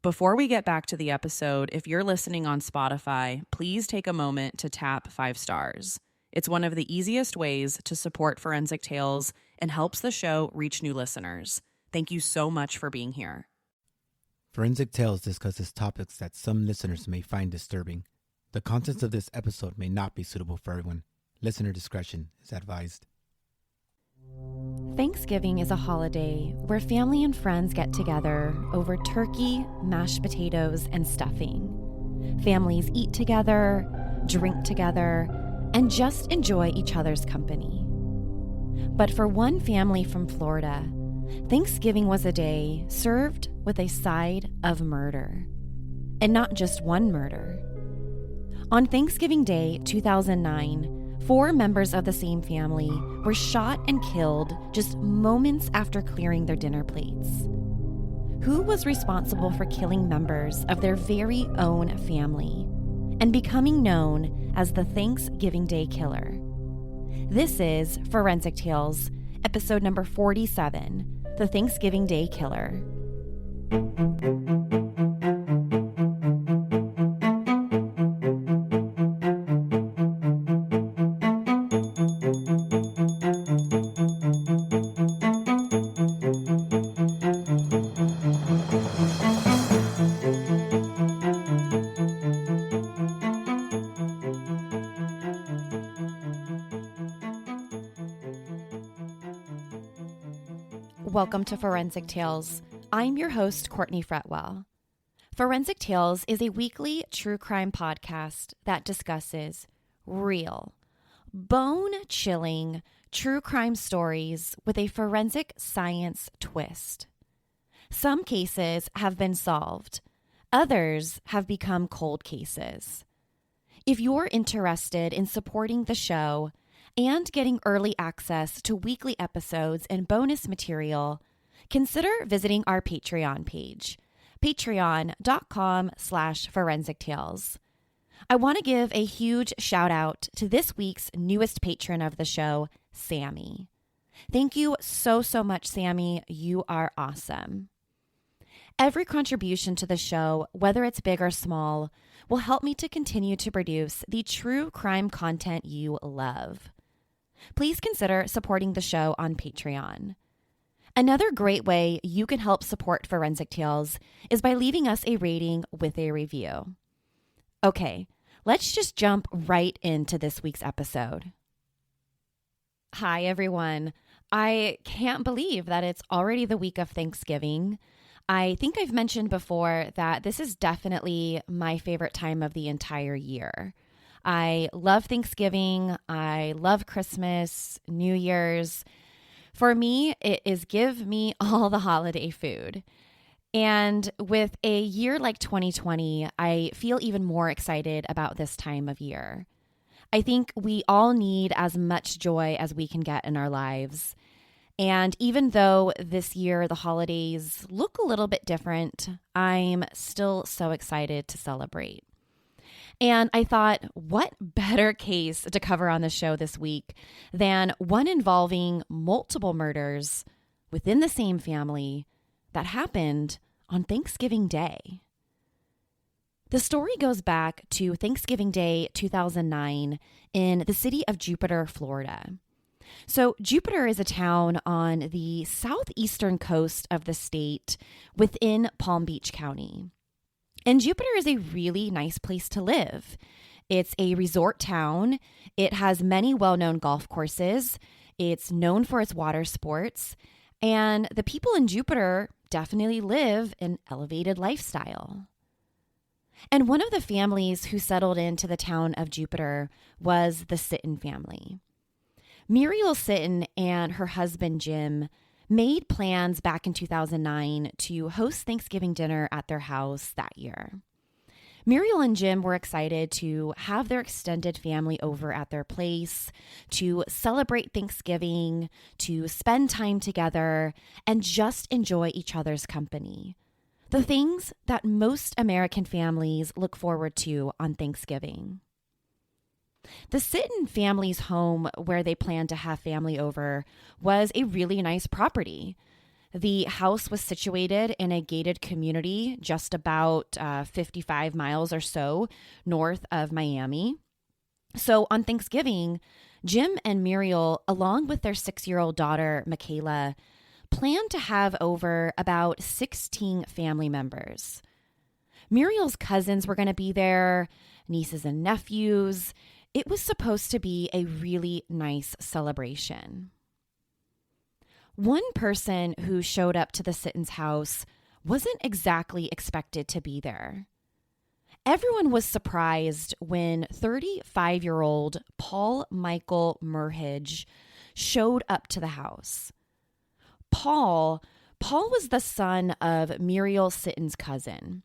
Before we get back to the episode, if you're listening on Spotify, please take a moment to tap 5 stars. It's one of the easiest ways to support Forensic Tales and helps the show reach new listeners. Thank you so much for being here. Forensic Tales discusses topics that some listeners may find disturbing. The contents of this episode may not be suitable for everyone. Listener discretion is advised. Thanksgiving is a holiday where family and friends get together over turkey, mashed potatoes, and stuffing. Families eat together, drink together, and just enjoy each other's company. But for one family from Florida, Thanksgiving was a day served with a side of murder. And not just one murder. On Thanksgiving Day 2009, 4 members of the same family were shot and killed just moments after clearing their dinner plates. Who was responsible for killing members of their very own family and becoming known as the Thanksgiving Day Killer? This is Forensic Tales, episode number 47, The Thanksgiving Day Killer. Welcome to Forensic Tales. I'm your host, Courtney Fretwell. Forensic Tales is a weekly true crime podcast that discusses real, bone-chilling true crime stories with a forensic science twist. Some cases have been solved. Others have become cold cases. If you're interested in supporting the show and getting early access to weekly episodes and bonus material, consider visiting our Patreon page, patreon.com/forensictales. I want to give a huge shout out to this week's newest patron of the show, Sammy. Thank you so much, Sammy. You are awesome. Every contribution to the show, whether it's big or small, will help me to continue to produce the true crime content you love. Please consider supporting the show on Patreon. Another great way you can help support Forensic Tales is by leaving us a rating with a review. Okay, let's just jump right into this week's episode. Hi, everyone. I can't believe that it's already the week of Thanksgiving. I think I've mentioned before that this is definitely my favorite time of the entire year. I love Thanksgiving. I love Christmas, New Year's. For me, it is give me all the holiday food. And with a year like 2020, I feel even more excited about this time of year. I think we all need as much joy as we can get in our lives. And even though this year the holidays look a little bit different, I'm still so excited to celebrate. And I thought, what better case to cover on the show this week than one involving multiple murders within the same family that happened on Thanksgiving Day. The story goes back to Thanksgiving Day 2009 in the city of Jupiter, Florida. So Jupiter is a town on the southeastern coast of the state within Palm Beach County. And Jupiter is a really nice place to live. It's a resort town. It has many well-known golf courses. It's known for its water sports. And the people in Jupiter definitely live an elevated lifestyle. And one of the families who settled into the town of Jupiter was the Sitton family. Muriel Sitton and her husband, Jim, made plans back in 2009 to host Thanksgiving dinner at their house that year. Muriel and Jim were excited to have their extended family over at their place, to celebrate Thanksgiving, to spend time together, and just enjoy each other's company. The things that most American families look forward to on Thanksgiving. The Sitton family's home, where they planned to have family over, was a really nice property. The house was situated in a gated community just about 55 miles or so north of Miami. So on Thanksgiving, Jim and Muriel, along with their 6-year-old daughter, Michaela, planned to have over about 16 family members. Muriel's cousins were going to be there, nieces and nephews. It was supposed to be a really nice celebration. One person who showed up to the Sittons house wasn't exactly expected to be there. Everyone was surprised when 35-year-old Paul Michael Merhige showed up to the house. Paul was the son of Muriel Sitton's cousin.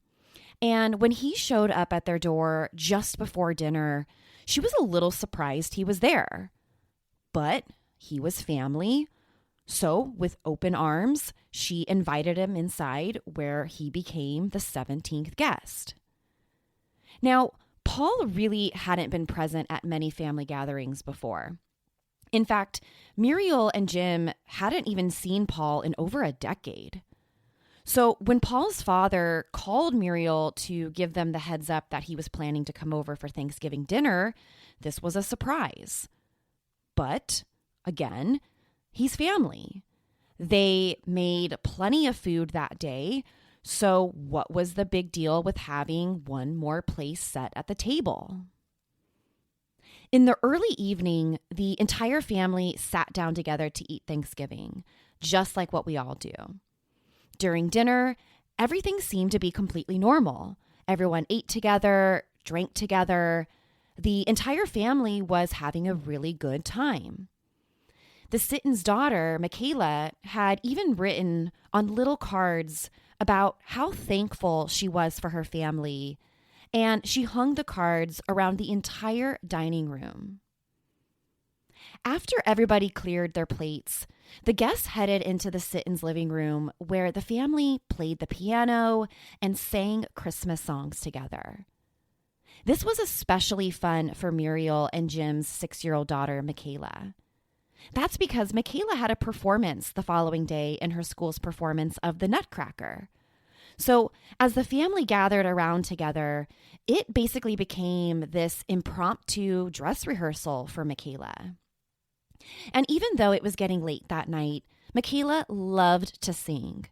And when he showed up at their door just before dinner, she was a little surprised he was there. But he was family. So, with open arms, she invited him inside where he became the 17th guest. Now, Paul really hadn't been present at many family gatherings before. In fact, Muriel and Jim hadn't even seen Paul in over a decade. So when Paul's father called Muriel to give them the heads up that he was planning to come over for Thanksgiving dinner, this was a surprise. But, again, he's family. They made plenty of food that day, so what was the big deal with having one more place set at the table? In the early evening, the entire family sat down together to eat Thanksgiving, just like what we all do. During dinner, everything seemed to be completely normal. Everyone ate together, drank together. The entire family was having a really good time. The Sittons' daughter, Michaela, had even written on little cards about how thankful she was for her family, and she hung the cards around the entire dining room. After everybody cleared their plates, the guests headed into the Sittons' living room where the family played the piano and sang Christmas songs together. This was especially fun for Muriel and Jim's 6-year-old daughter, Michaela. That's because Michaela had a performance the following day in her school's performance of the Nutcracker. So as the family gathered around together, it basically became this impromptu dress rehearsal for Michaela. And even though it was getting late that night, Michaela loved to sing.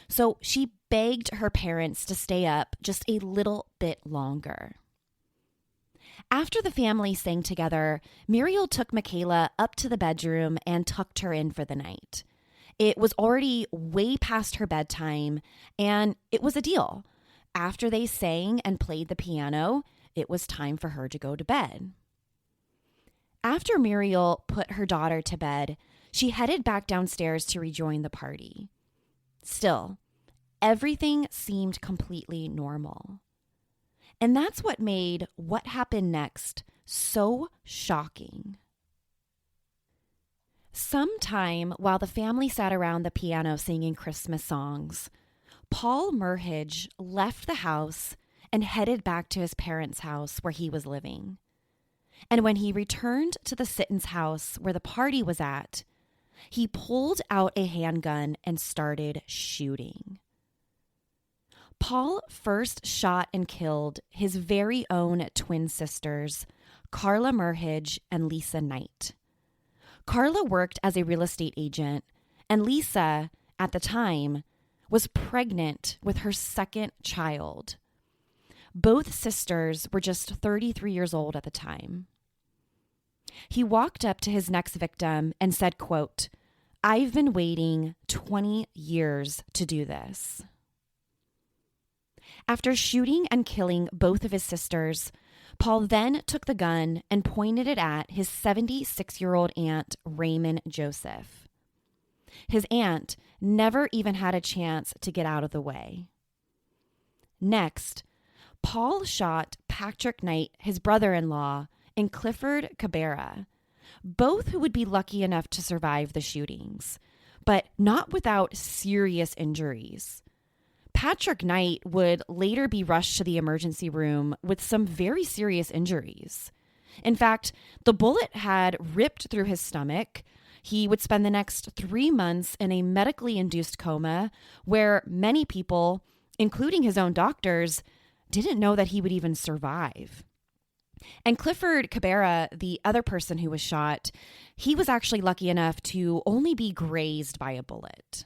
So she begged her parents to stay up just a little bit longer. After the family sang together, Muriel took Michaela up to the bedroom and tucked her in for the night. It was already way past her bedtime, and it was a deal. After they sang and played the piano, it was time for her to go to bed. After Muriel put her daughter to bed, she headed back downstairs to rejoin the party. Still, everything seemed completely normal. And that's what made what happened next so shocking. Sometime while the family sat around the piano singing Christmas songs, Paul Merhige left the house and headed back to his parents' house where he was living. And when he returned to the Sittons' house where the party was at, he pulled out a handgun and started shooting. Paul first shot and killed his very own twin sisters, Carla Merhige and Lisa Knight. Carla worked as a real estate agent, and Lisa, at the time, was pregnant with her second child. Both sisters were just 33 years old at the time. He walked up to his next victim and said, quote, "I've been waiting 20 years to do this." After shooting and killing both of his sisters, Paul then took the gun and pointed it at his 76-year-old aunt, Raymond Joseph. His aunt never even had a chance to get out of the way. Next, Paul shot Patrick Knight, his brother-in-law, and Clifford Cabrera, both who would be lucky enough to survive the shootings, but not without serious injuries. Patrick Knight would later be rushed to the emergency room with some very serious injuries. In fact, the bullet had ripped through his stomach. He would spend the next 3 months in a medically induced coma where many people, including his own doctors, didn't know that he would even survive. And Clifford Cabrera, the other person who was shot, he was actually lucky enough to only be grazed by a bullet.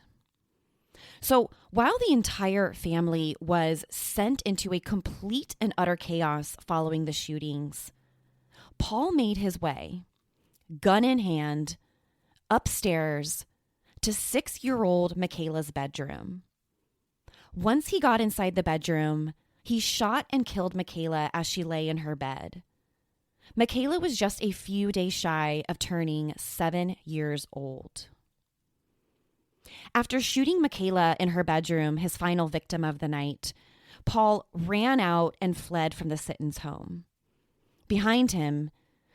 So while the entire family was sent into a complete and utter chaos following the shootings, Paul made his way, gun in hand, upstairs to 6-year-old Michaela's bedroom. Once he got inside the bedroom, he shot and killed Michaela as she lay in her bed. Michaela was just a few days shy of turning 7 years old. After shooting Michaela in her bedroom, his final victim of the night, Paul ran out and fled from the Sittons home. Behind him,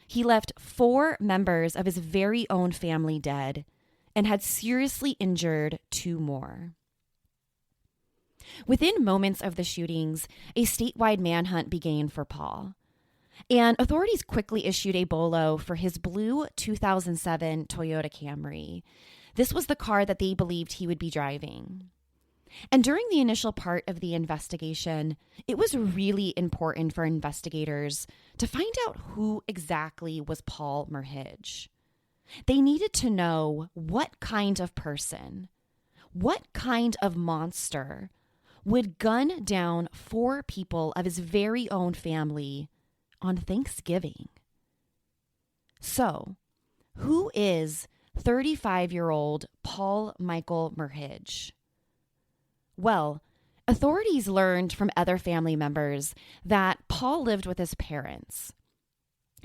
he left 4 members of his very own family dead and had seriously injured 2 more. Within moments of the shootings, a statewide manhunt began for Paul, and authorities quickly issued a bolo for his blue 2007 Toyota Camry. This was the car that they believed he would be driving. And during the initial part of the investigation, it was really important for investigators to find out who exactly was Paul Merhige. They needed to know what kind of person, what kind of monster would gun down 4 people of his very own family on Thanksgiving. So, who is 35-year-old Paul Michael Merhige? Well, authorities learned from other family members that Paul lived with his parents.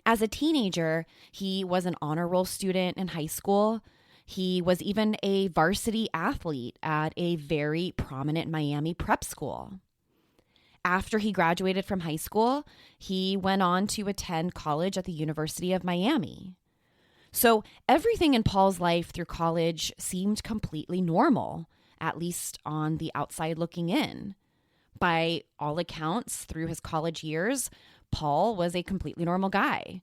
As a teenager, he was an honor roll student in high school. He was even a varsity athlete at a very prominent Miami prep school. After he graduated from high school, he went on to attend college at the University of Miami. So everything in Paul's life through college seemed completely normal, at least on the outside looking in. By all accounts, through his college years, Paul was a completely normal guy.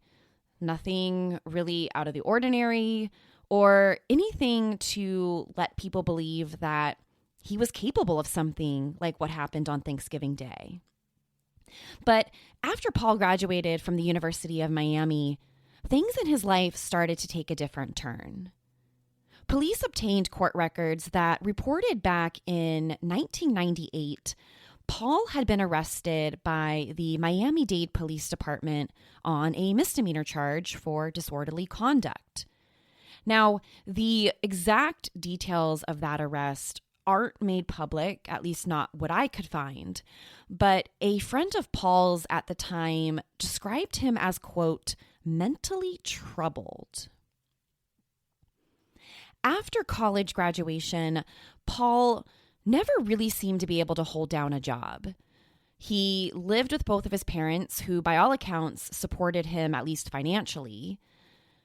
Nothing really out of the ordinary or anything to let people believe that he was capable of something like what happened on Thanksgiving Day. But after Paul graduated from the University of Miami, things in his life started to take a different turn. Police obtained court records that reported back in 1998, Paul had been arrested by the Miami-Dade Police Department on a misdemeanor charge for disorderly conduct. Now, the exact details of that arrest aren't made public, at least not what I could find, but a friend of Paul's at the time described him as, quote, mentally troubled. After college graduation, Paul never really seemed to be able to hold down a job. He lived with both of his parents, who by all accounts supported him at least financially.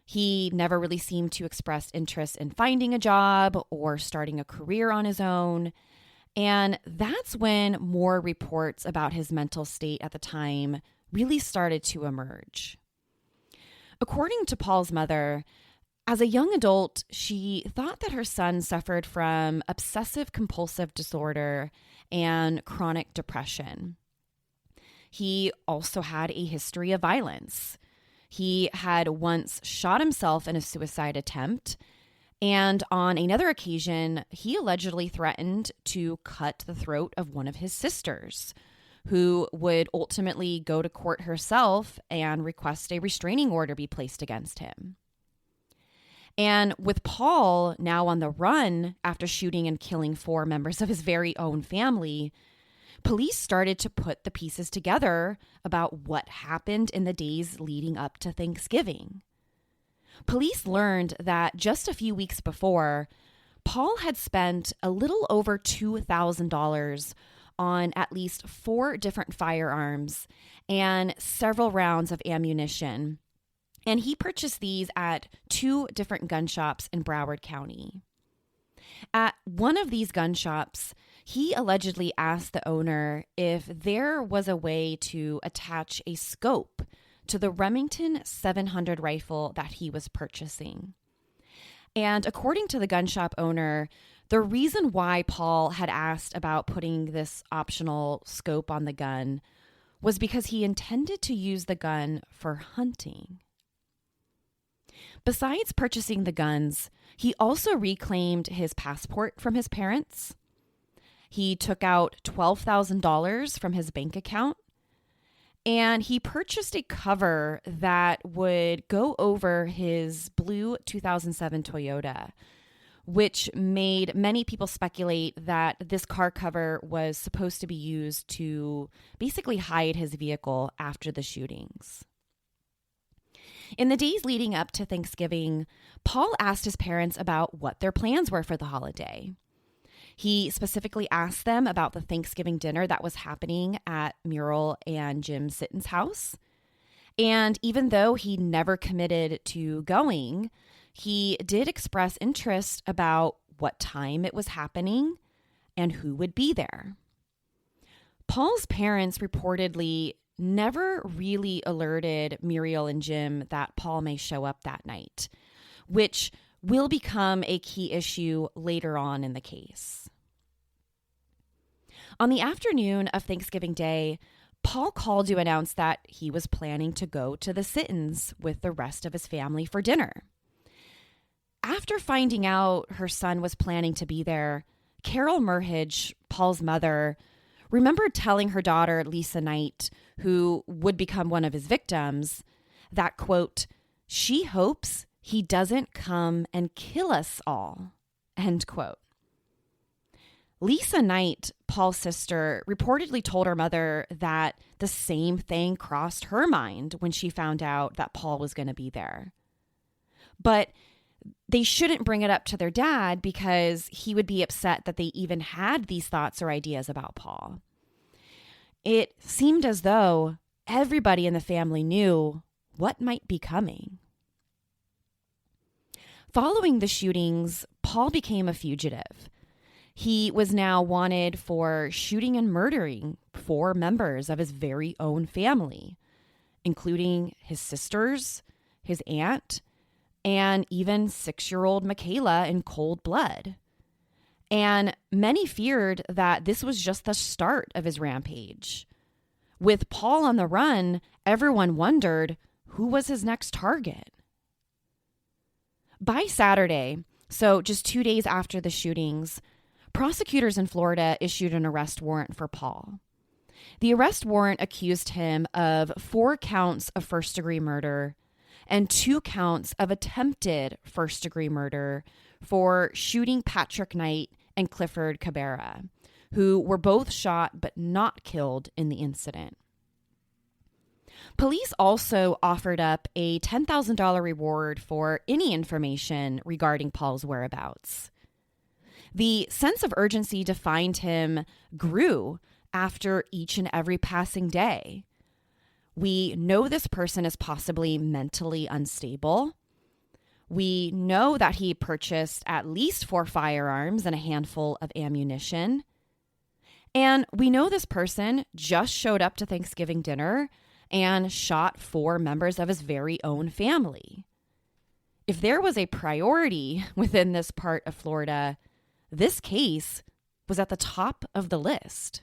He never really seemed to express interest in finding a job or starting a career on his own. And that's when more reports about his mental state at the time really started to emerge. According to Paul's mother, as a young adult, she thought that her son suffered from obsessive-compulsive disorder and chronic depression. He also had a history of violence. He had once shot himself in a suicide attempt, and on another occasion, he allegedly threatened to cut the throat of one of his sisters, who would ultimately go to court herself and request a restraining order be placed against him. And with Paul now on the run after shooting and killing 4 members of his very own family, police started to put the pieces together about what happened in the days leading up to Thanksgiving. Police learned that just a few weeks before, Paul had spent a little over $2,000 on at least 4 different firearms and several rounds of ammunition. And he purchased these at 2 different gun shops in Broward County. At one of these gun shops, he allegedly asked the owner if there was a way to attach a scope to the Remington 700 rifle that he was purchasing. And according to the gun shop owner, the reason why Paul had asked about putting this optional scope on the gun was because he intended to use the gun for hunting. Besides purchasing the guns, he also reclaimed his passport from his parents. He took out $12,000 from his bank account, and he purchased a cover that would go over his blue 2007 Toyota, which made many people speculate that this car cover was supposed to be used to basically hide his vehicle after the shootings. In the days leading up to Thanksgiving, Paul asked his parents about what their plans were for the holiday. He specifically asked them about the Thanksgiving dinner that was happening at Muriel and Jim Sitton's house. And even though he never committed to going, he did express interest about what time it was happening and who would be there. Paul's parents reportedly never really alerted Muriel and Jim that Paul may show up that night, which will become a key issue later on in the case. On the afternoon of Thanksgiving Day, Paul called to announce that he was planning to go to the Sittons with the rest of his family for dinner. After finding out her son was planning to be there, Carol Merhage, Paul's mother, remembered telling her daughter, Lisa Knight, who would become one of his victims, that, quote, she hopes he doesn't come and kill us all, end quote. Lisa Knight, Paul's sister, reportedly told her mother that the same thing crossed her mind when she found out that Paul was going to be there. But they shouldn't bring it up to their dad because he would be upset that they even had these thoughts or ideas about Paul. It seemed as though everybody in the family knew what might be coming. Following the shootings, Paul became a fugitive. He was now wanted for shooting and murdering 4 members of his very own family, including his sisters, his aunt, and even 6-year-old Michaela in cold blood. And many feared that this was just the start of his rampage. With Paul on the run, everyone wondered who was his next target. By Saturday, so just 2 days after the shootings, prosecutors in Florida issued an arrest warrant for Paul. The arrest warrant accused him of 4 counts of first-degree murder and 2 counts of attempted first-degree murder for shooting Patrick Knight and Clifford Cabrera, who were both shot but not killed in the incident. Police also offered up a $10,000 reward for any information regarding Paul's whereabouts. The sense of urgency to find him grew after each and every passing day. We know this person is possibly mentally unstable. We know that he purchased at least 4 firearms and a handful of ammunition. And we know this person just showed up to Thanksgiving dinner and shot 4 members of his very own family. If there was a priority within this part of Florida, this case was at the top of the list.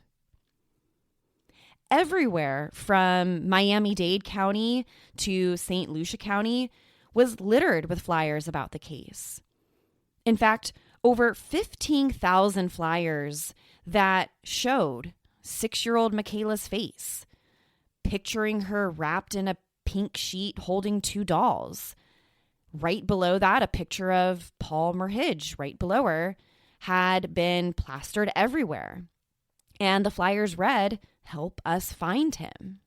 Everywhere from Miami-Dade County to St. Lucia County was littered with flyers about the case. In fact, over 15,000 flyers that showed 6-year-old Michaela's face, picturing her wrapped in a pink sheet holding 2 dolls. Right below that, a picture of Paul Merhage, right below her, had been plastered everywhere. And the flyers read, "Help us find him."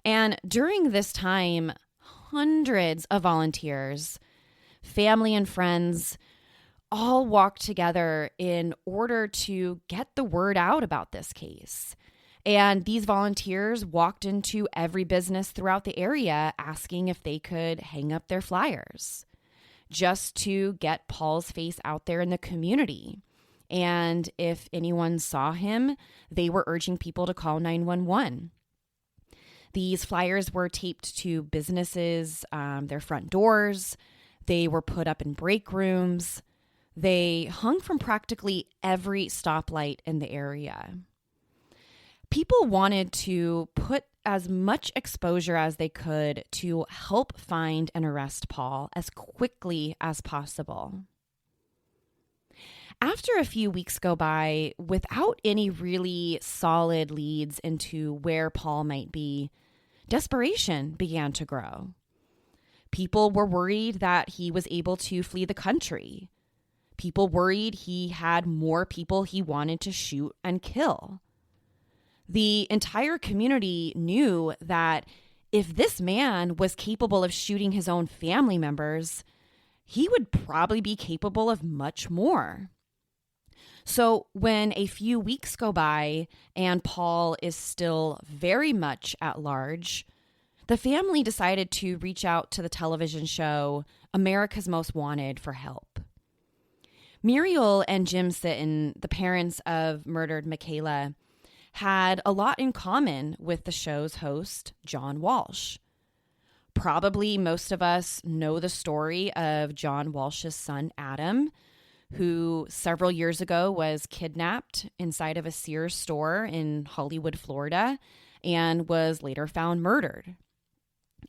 And during this time, hundreds of volunteers, family and friends, all walked together in order to get the word out about this case. And these volunteers walked into every business throughout the area asking if they could hang up their flyers, just to get Paul's face out there in the community. And if anyone saw him, they were urging people to call 911. These flyers were taped to businesses, their front doors. They were put up in break rooms. They hung from practically every stoplight in the area. People wanted to put as much exposure as they could to help find and arrest Paul as quickly as possible. After a few weeks go by without any really solid leads into where Paul might be, desperation began to grow. People were worried that he was able to flee the country. People worried he had more people he wanted to shoot and kill. The entire community knew that if this man was capable of shooting his own family members, he would probably be capable of much more. So when a few weeks go by and Paul is still very much at large, the family decided to reach out to the television show America's Most Wanted for help. Muriel and Jim Sitton, the parents of murdered Michaela, had a lot in common with the show's host, John Walsh. Probably most of us know the story of John Walsh's son, Adam, who several years ago was kidnapped inside of a Sears store in Hollywood, Florida, and was later found murdered.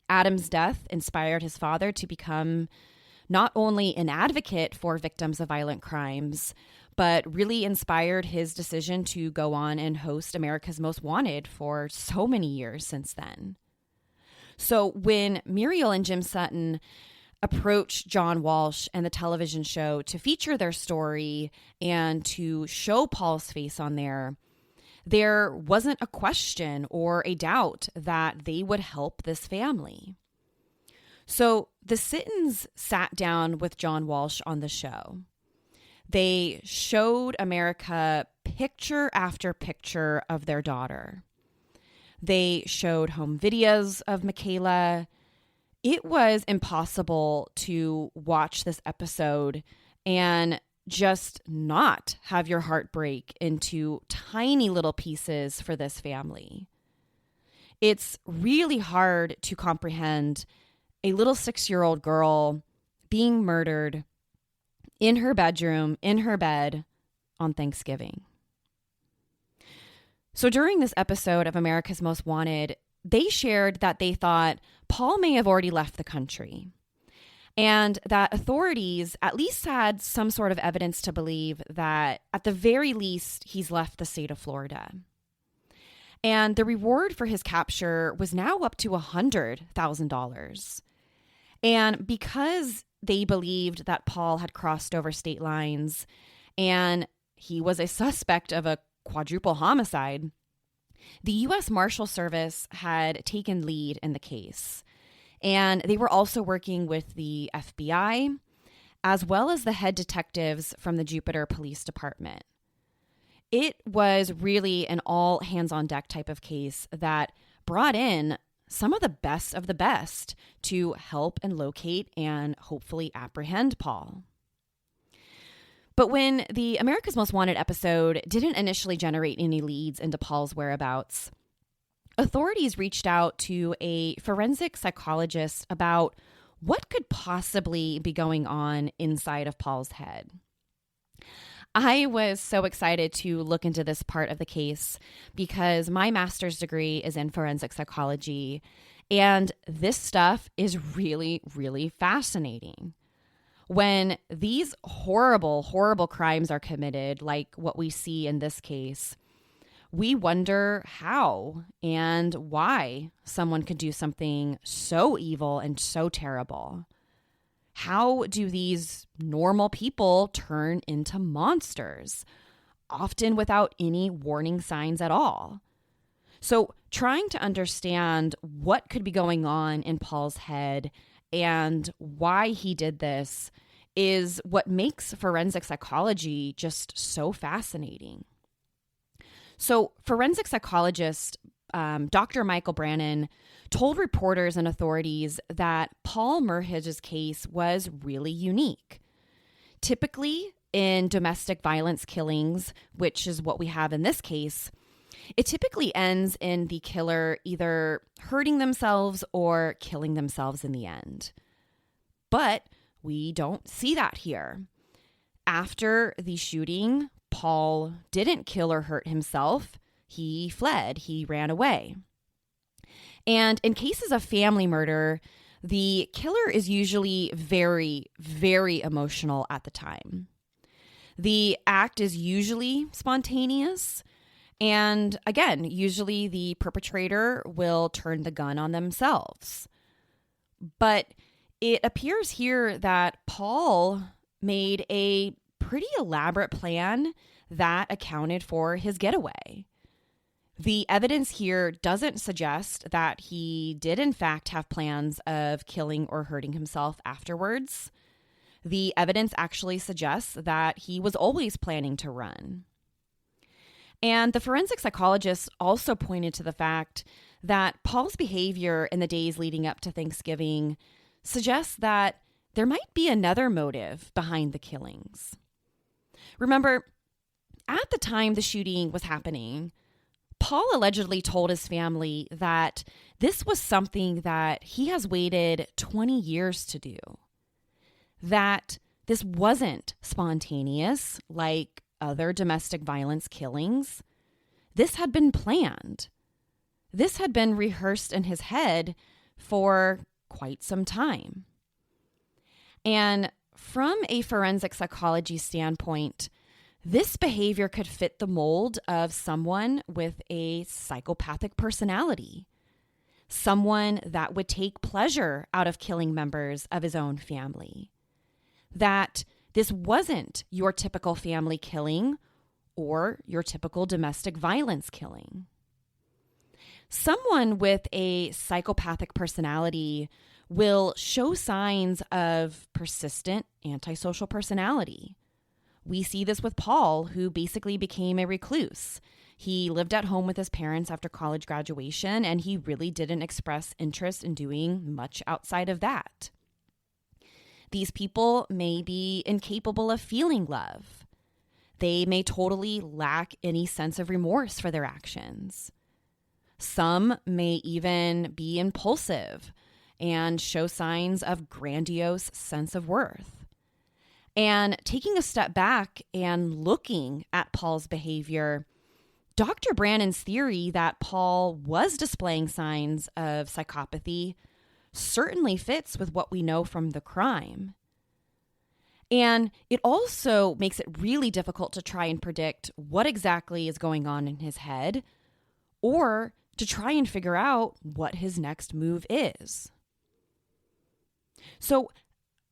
Adam's death inspired his father to become not only an advocate for victims of violent crimes, but really inspired his decision to go on and host America's Most Wanted for so many years since then. So when Muriel and Jim Sutton approached John Walsh and the television show to feature their story and to show Paul's face on there wasn't a question or a doubt that they would help this family. So the Sittons sat down with John Walsh on the show. They showed America picture after picture of their daughter. They showed home videos of Michaela. It was impossible to watch this episode and just not have your heart break into tiny little pieces for this family. It's really hard to comprehend a little 6-year-old girl being murdered in her bedroom, in her bed, on Thanksgiving. So during this episode of America's Most Wanted, they shared that they thought Paul may have already left the country and that authorities at least had some sort of evidence to believe that at the very least he's left the state of Florida. And the reward for his capture was now up to $100,000. And because they believed that Paul had crossed over state lines and he was a suspect of a quadruple homicide, the U.S. Marshal Service had taken lead in the case. And they were also working with the FBI, as well as the head detectives from the Jupiter Police Department. It was really an all hands on deck type of case that brought in some of the best to help and locate and hopefully apprehend Paul. But when the America's Most Wanted episode didn't initially generate any leads into Paul's whereabouts, authorities reached out to a forensic psychologist about what could possibly be going on inside of Paul's head. I was so excited to look into this part of the case because my master's degree is in forensic psychology, and this stuff is really, really fascinating. When these horrible, horrible crimes are committed, like what we see in this case, we wonder how and why someone could do something so evil and so terrible. How do these normal people turn into monsters, often without any warning signs at all? So trying to understand what could be going on in Paul's head and why he did this is what makes forensic psychology just so fascinating. So forensic psychologist Dr. Michael Brannon told reporters and authorities that Paul Merhij's case was really unique. Typically, in domestic violence killings, which is what we have in this case, it typically ends in the killer either hurting themselves or killing themselves in the end. But we don't see that here. After the shooting, Paul didn't kill or hurt himself. He fled. He ran away. And in cases of family murder, the killer is usually very, very emotional at the time. The act is usually spontaneous. And again, usually the perpetrator will turn the gun on themselves. But it appears here that Paul made a pretty elaborate plan that accounted for his getaway. The evidence here doesn't suggest that he did in fact have plans of killing or hurting himself afterwards. The evidence actually suggests that he was always planning to run. And the forensic psychologist also pointed to the fact that Paul's behavior in the days leading up to Thanksgiving suggests that there might be another motive behind the killings. Remember, at the time the shooting was happening, Paul allegedly told his family that this was something that he has waited 20 years to do. That this wasn't spontaneous like other domestic violence killings. This had been planned. This had been rehearsed in his head for quite some time. And from a forensic psychology standpoint, this behavior could fit the mold of someone with a psychopathic personality, someone that would take pleasure out of killing members of his own family, that this wasn't your typical family killing or your typical domestic violence killing. Someone with a psychopathic personality will show signs of persistent antisocial personality. We see this with Paul, who basically became a recluse. He lived at home with his parents after college graduation, and he really didn't express interest in doing much outside of that. These people may be incapable of feeling love. They may totally lack any sense of remorse for their actions. Some may even be impulsive and show signs of grandiose sense of worth. And taking a step back and looking at Paul's behavior, Dr. Brannon's theory that Paul was displaying signs of psychopathy certainly fits with what we know from the crime. And it also makes it really difficult to try and predict what exactly is going on in his head or to try and figure out what his next move is. So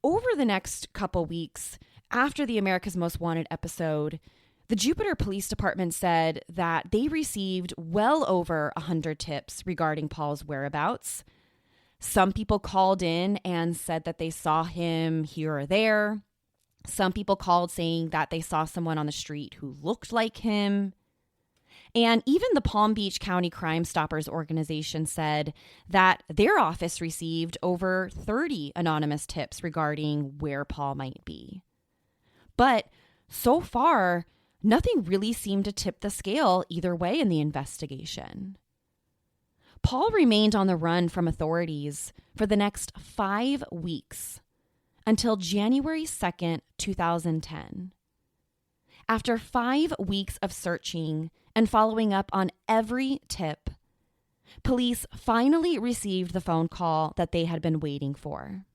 over the next couple weeks after the America's Most Wanted episode, the Jupiter Police Department said that they received well over 100 tips regarding Paul's whereabouts. Some people called in and said that they saw him here or there. Some people called saying that they saw someone on the street who looked like him. And even the Palm Beach County Crime Stoppers organization said that their office received over 30 anonymous tips regarding where Paul might be. But so far, nothing really seemed to tip the scale either way in the investigation. Paul remained on the run from authorities for the next 5 weeks until January 2nd, 2010. After 5 weeks of searching and following up on every tip, police finally received the phone call that they had been waiting for.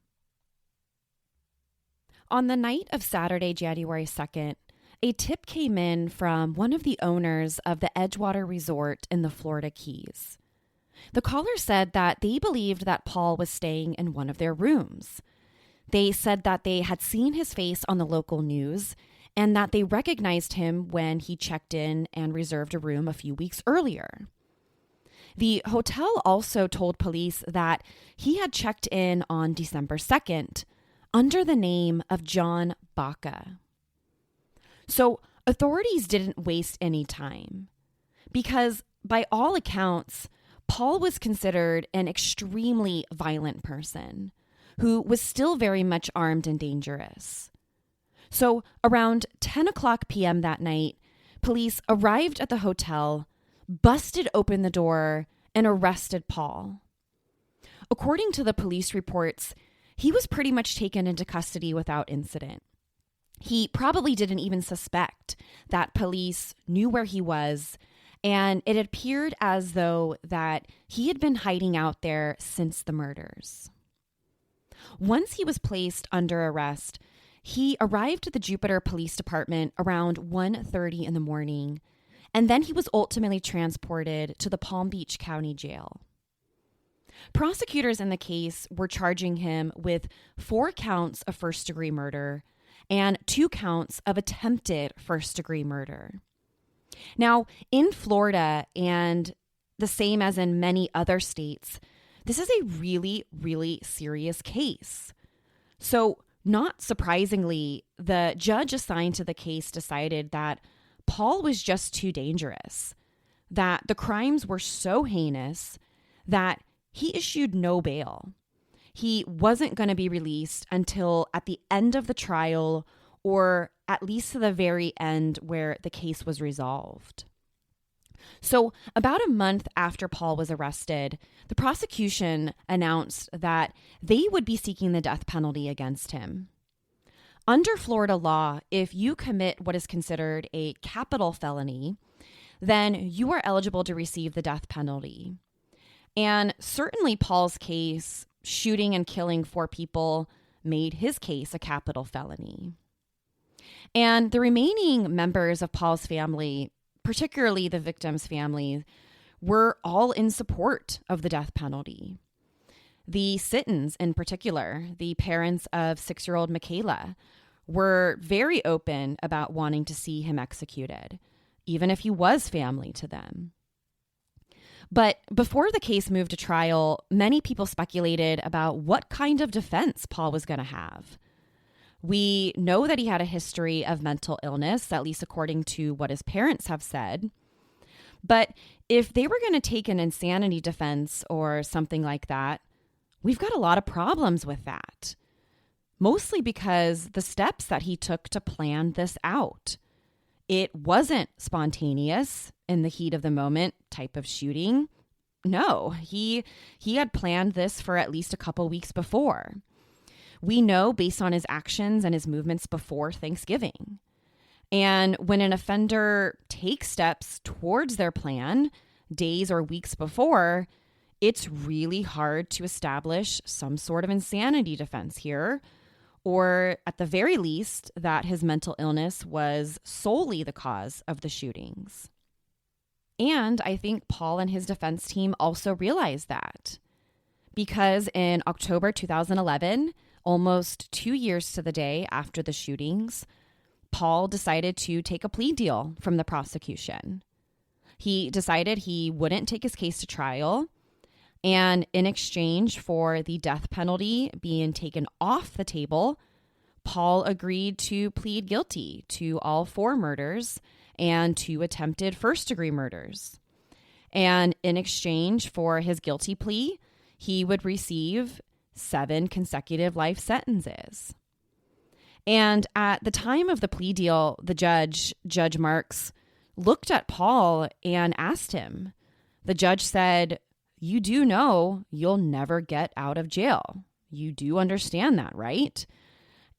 On the night of Saturday, January 2nd, a tip came in from one of the owners of the Edgewater Resort in the Florida Keys. The caller said that they believed that Paul was staying in one of their rooms. They said that they had seen his face on the local news and that they recognized him when he checked in and reserved a room a few weeks earlier. The hotel also told police that he had checked in on December 2nd under the name of John Baca. So authorities didn't waste any time because, by all accounts, Paul was considered an extremely violent person who was still very much armed and dangerous. So around 10 o'clock p.m. that night, police arrived at the hotel, busted open the door, and arrested Paul. According to the police reports, he was pretty much taken into custody without incident. He probably didn't even suspect that police knew where he was, and it appeared as though that he had been hiding out there since the murders. Once he was placed under arrest, he arrived at the Jupiter Police Department around 1:30 in the morning, and then he was ultimately transported to the Palm Beach County Jail. Prosecutors in the case were charging him with 4 counts of first-degree murder and 2 counts of attempted first-degree murder. Now, in Florida, and the same as in many other states, this is a really, really serious case. So, not surprisingly, the judge assigned to the case decided that Paul was just too dangerous, that the crimes were so heinous that he issued no bail. He wasn't going to be released until at the end of the trial, or at least to the very end where the case was resolved. So about a month after Paul was arrested, the prosecution announced that they would be seeking the death penalty against him. Under Florida law, if you commit what is considered a capital felony, then you are eligible to receive the death penalty. And certainly Paul's case, shooting and killing 4 people, made his case a capital felony. And the remaining members of Paul's family, particularly the victim's family, were all in support of the death penalty. The Sittons, in particular, the parents of 6-year-old Michaela, were very open about wanting to see him executed, even if he was family to them. But before the case moved to trial, many people speculated about what kind of defense Paul was going to have. We know that he had a history of mental illness, at least according to what his parents have said. But if they were going to take an insanity defense or something like that, we've got a lot of problems with that. Mostly because the steps that he took to plan this out. It wasn't spontaneous, in the heat of the moment type of shooting. No, he had planned this for at least a couple weeks before. We know based on his actions and his movements before Thanksgiving. And when an offender takes steps towards their plan days or weeks before, it's really hard to establish some sort of insanity defense here, or at the very least, that his mental illness was solely the cause of the shootings. And I think Paul and his defense team also realized that, because in October 2011, almost 2 years to the day after the shootings, Paul decided to take a plea deal from the prosecution. He decided he wouldn't take his case to trial, and in exchange for the death penalty being taken off the table, Paul agreed to plead guilty to all 4 murders and 2 attempted first-degree murders. And in exchange for his guilty plea, he would receive 7 consecutive life sentences. And at the time of the plea deal, the Judge Marks, looked at Paul and asked him. The judge said, "You do know you'll never get out of jail. You do understand that, right?"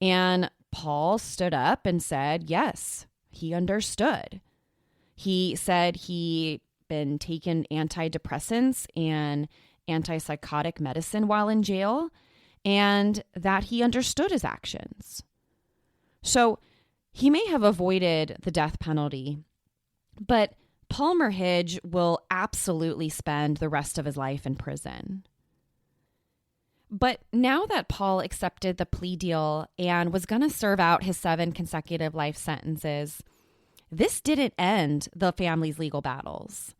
And Paul stood up and said, yes, he understood. He said he'd been taking antidepressants and antipsychotic medicine while in jail, and that he understood his actions. So he may have avoided the death penalty, but Paul Merhige will absolutely spend the rest of his life in prison. But now that Paul accepted the plea deal and was going to serve out his 7 consecutive life sentences, this didn't end the family's legal battles.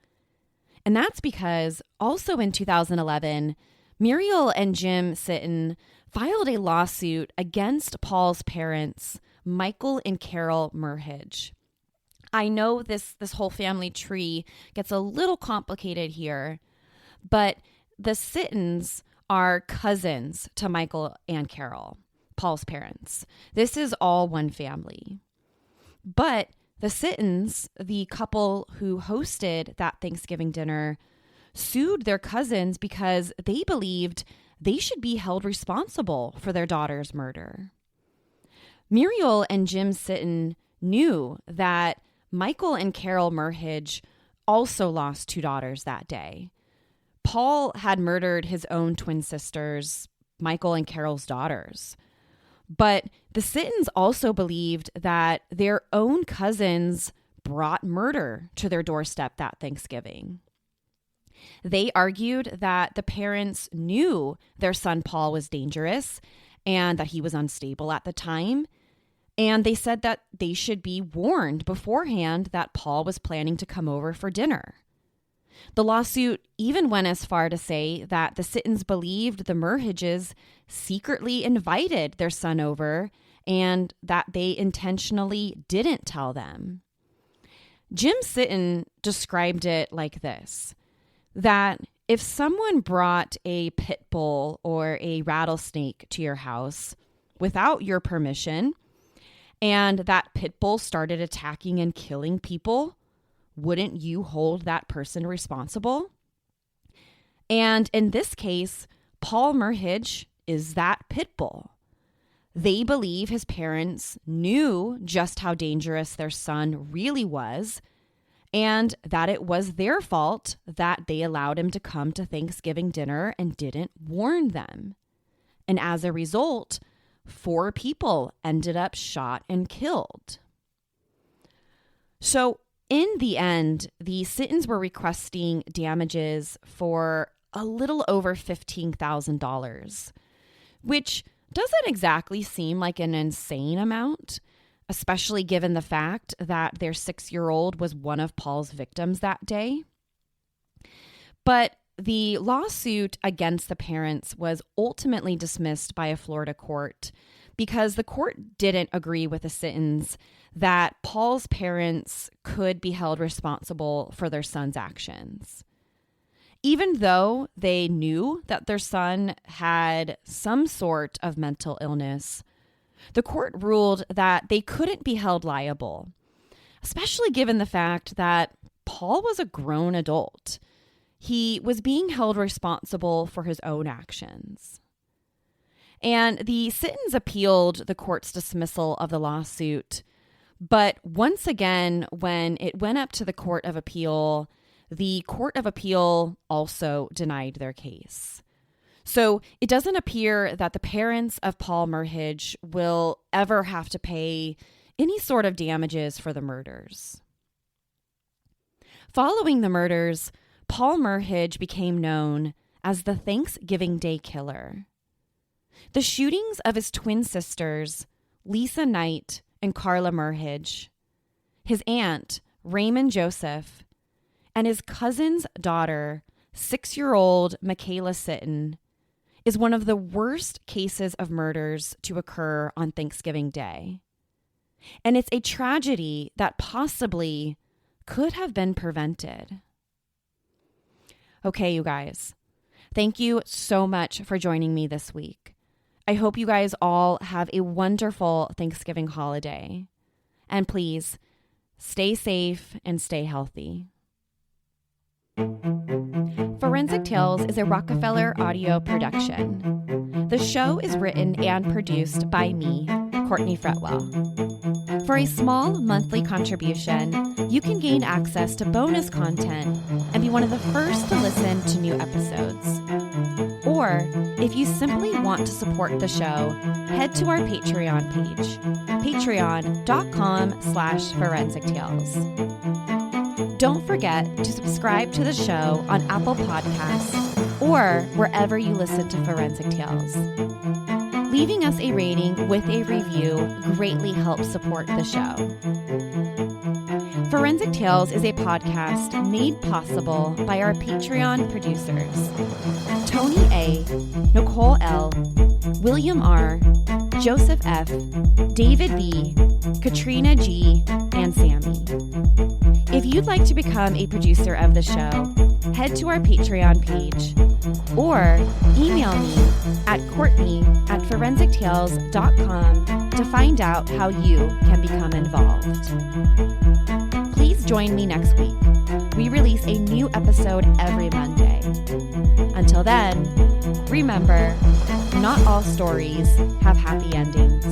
And that's because also in 2011, Muriel and Jim Sitton filed a lawsuit against Paul's parents, Michael and Carol Merhige. I know this whole family tree gets a little complicated here, but the Sittons are cousins to Michael and Carol, Paul's parents. This is all one family. But the Sittons, the couple who hosted that Thanksgiving dinner, sued their cousins because they believed they should be held responsible for their daughter's murder. Muriel and Jim Sitton knew that Michael and Carol Merhige also lost 2 daughters that day. Paul had murdered his own twin sisters, Michael and Carol's daughters. But the Sittons also believed that their own cousins brought murder to their doorstep that Thanksgiving. They argued that the parents knew their son Paul was dangerous and that he was unstable at the time. And they said that they should be warned beforehand that Paul was planning to come over for dinner. The lawsuit even went as far to say that the Sittons believed the Merhiges secretly invited their son over and that they intentionally didn't tell them. Jim Sitton described it like this, that if someone brought a pit bull or a rattlesnake to your house without your permission, and that pit bull started attacking and killing people, wouldn't you hold that person responsible? And in this case, Paul Merhige is that pit bull. They believe his parents knew just how dangerous their son really was, and that it was their fault that they allowed him to come to Thanksgiving dinner and didn't warn them. And as a result, 4 people ended up shot and killed. So in the end, the Sittons were requesting damages for a little over $15,000, which doesn't exactly seem like an insane amount, especially given the fact that their 6-year-old was one of Paul's victims that day. But the lawsuit against the parents was ultimately dismissed by a Florida court because the court didn't agree with the Sittons that Paul's parents could be held responsible for their son's actions. Even though they knew that their son had some sort of mental illness, the court ruled that they couldn't be held liable, especially given the fact that Paul was a grown adult. He was being held responsible for his own actions. And the Sittons appealed the court's dismissal of the lawsuit. But once again, when it went up to the Court of Appeal, the Court of Appeal also denied their case. So it doesn't appear that the parents of Paul Merhige will ever have to pay any sort of damages for the murders. Following the murders, Paul Merhige became known as the Thanksgiving Day Killer. The shootings of his twin sisters, Lisa Knight and Carla Merhige, his aunt, Raymond Joseph, and his cousin's daughter, 6-year-old Michaela Sitton, is one of the worst cases of murders to occur on Thanksgiving Day. And it's a tragedy that possibly could have been prevented. Okay, you guys, thank you so much for joining me this week. I hope you guys all have a wonderful Thanksgiving holiday. And please, stay safe and stay healthy. Forensic Tales is a Rockefeller audio production. The show is written and produced by me, Courtney Fretwell. For a small monthly contribution, you can gain access to bonus content and be one of the first to listen to new episodes. Or, if you simply want to support the show, head to our Patreon page, patreon.com/Forensic Tales. Don't forget to subscribe to the show on Apple Podcasts or wherever you listen to Forensic Tales. Leaving us a rating with a review greatly helps support the show. Forensic Tales is a podcast made possible by our Patreon producers, Tony A., Nicole L., William R., Joseph F., David B., Katrina G., and Sammy. If you'd like to become a producer of the show, head to our Patreon page or email me at Courtney@ForensicTales.com to find out how you can become involved. Please join me next week. We release a new episode every Monday. Until then, remember, not all stories have happy endings.